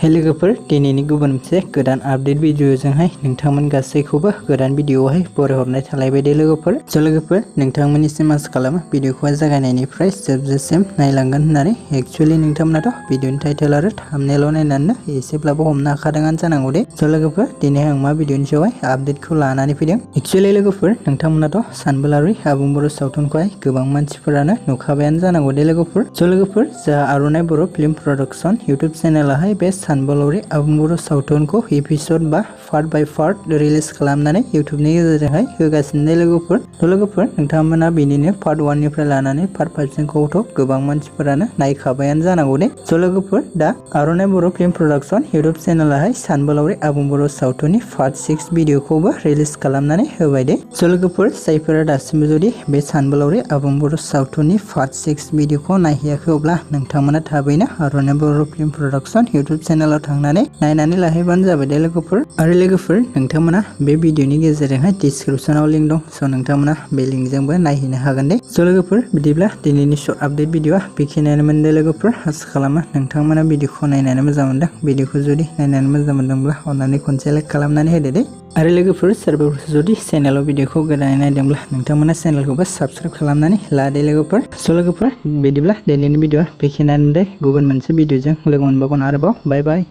हे लोगोफोर दिनैनि गुबुन मोनसे गोदान आपडेट भिडिअजोंहाय नोंथांमोन गासैखौबो गोदान भिडिअआवहाय बरायहरनाय थालायबाय दे लोगोफोर। लोगोफोर नोंथांमोननिसिम आसा खालामो भिडिअखौहाय जागायनायनिफ्राय जोबजासिम नायलांगोन होननानै। एक्चुअली नोंथांमोनाथ' भिडिअनि टाइटेल आरो थाम्बनेइल नायनानै एसेब्लाबो हमनो हाखादोंआनो जानांगौ दे। लोगोफोर दिनै आं मा भिडिअनि सायावहाय आपडेटखौ लानानै फैदों। एक्चुअली लोगोफोर नोंथांमोनाथ' सानबोलावरि आबुं बर' सावथुनखौहाय गोबां मानसिफोरानो नुखाबायानो जानांगौ दे लोगोफोर। लोगोफोर जा आर'नाइ बर' फिल्म प्रडाक्शन इउटुब चेनेलाहाय बे सानबोलावरि आबुं बर' सावथुनखौ एपिसड बा पार्ट बाय पार्ट रिलिज खालामनानै इउटुबनि गेजेरजोंहाय होगासिनो लोगोफोर। लोगोफोर नोंथांमोना बेनिनो पार्ट 1 निफ्राय लानानै पार्ट 5 सिमखौथ' गोबां मानसिफोरानो नायखाबायानो जानांगौ दे। लोगोफोर दा आर'नाइ बर' फिल्म प्रडाक्शन इउटुब चेनेलाहाय सानबोलावरि आबुं बर' सावथुननि पार्ट 6 भिडिअखौबो रिलिज खालामनानै होबाय दे। लोगोफोर जायफोरा दासिमबो जुदि बे सानबोलावरि आबुं बर' सावथुननि पार्ट 6 भिडिअखौ नायहैयाखै अब्ला नोंथांमोना थाबैनो आर'नाइ बर' फिल्म प्रडाक्शन इउटुब चेनेलाव थांनानै नायनानै लाहैबानो जाबाय दे लोगोफोर। आरो लोगोफोर नोंथांमोना बे भिडिअनि गेजेरजोंहाय डिसक्रिपशनाव लिंक दं, नोंथांमोना बे लिंकजोंबो नायहैनो हागोन दे। लोगोफोर बिदिब्ला दिनैनि शर्ट आपडेट भिडिअआ बेखिनियानोमोन दे लोगोफोर। आसा खालामो नोंथांमोना भिडिअखौ नायनानै मोजां मोनदों। भिडिअखौ जुदि नायनानै मोजां मोनदोंब्ला अन्नानै खनसे लाइक खालामनानै होदो दे। आरो लोगोफोर सोरबाफोर जुदि चेनेलाव भिडिअखौ गोदानै नायदोंब्ला नोंथांमोना चेनेलखौबो साबस्क्राइब खालामनानै ला दे लोगोफोर। लोगोफोर बिदिब्ला दिनैनि भिडिअआ बेखिनियानो दे। गुबुन मोनसे भिडिअजों लोगो मोनबावगोन आरोबाव। बाय बाय।